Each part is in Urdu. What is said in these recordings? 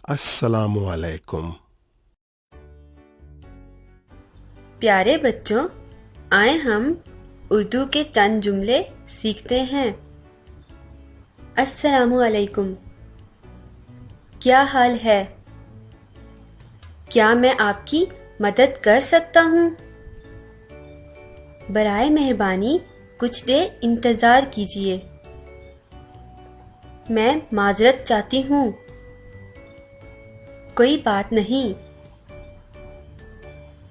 السلام علیکم۔ پیارے بچوں، آئیں ہم اردو کے چند جملے سیکھتے ہیں۔ السلام علیکم، کیا حال ہے؟ کیا میں آپ کی مدد کر سکتا ہوں؟ برائے مہربانی کچھ دیر انتظار کیجیے، میں معذرت چاہتی ہوں۔ کوئی بات نہیں،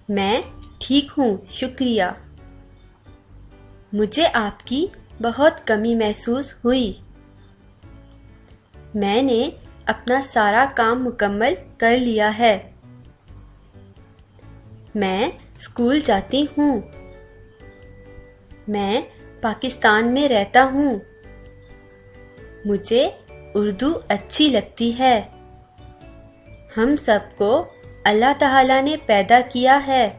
میں ٹھیک ہوں، شکریہ۔ مجھے آپ کی بہت کمی محسوس ہوئی۔ میں نے اپنا سارا کام مکمل کر لیا ہے۔ میں اسکول جاتی ہوں۔ میں پاکستان میں رہتا ہوں۔ مجھے اردو اچھی لگتی ہے۔ ہم سب کو اللہ تعالیٰ نے پیدا کیا ہے۔